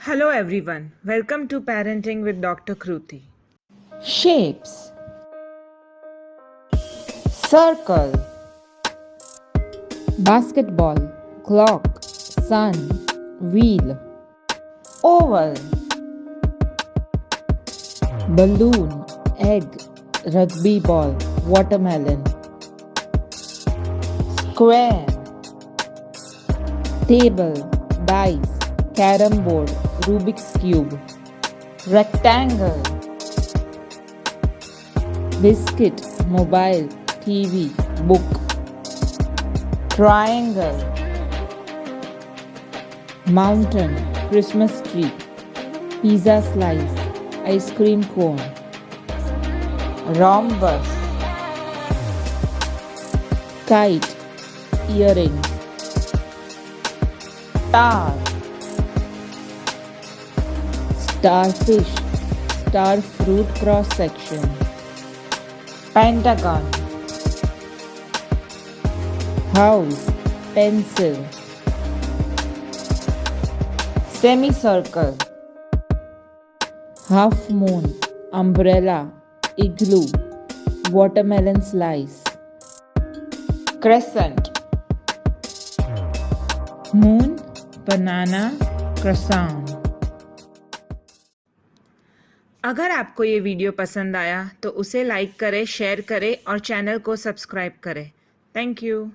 Hello everyone, welcome to Parenting with Dr. Kruti. Shapes: circle, basketball, clock, sun, wheel. Oval, balloon, egg, rugby ball, watermelon. Square, table, dice, carom board, Rubik's cube. Rectangle, biscuit, mobile, TV, book. Triangle, mountain, Christmas tree, pizza slice, ice cream cone. Rhombus, kite, earrings. Star, starfish, star fruit cross section. Pentagon, house, pencil. Semicircle, half moon, umbrella, igloo, watermelon slice. Crescent, moon, banana, croissant. अगर आपको ये video पसंद आया तो उसे like करें, share करें और चैनल को सब्सक्राइब करें। Thank you.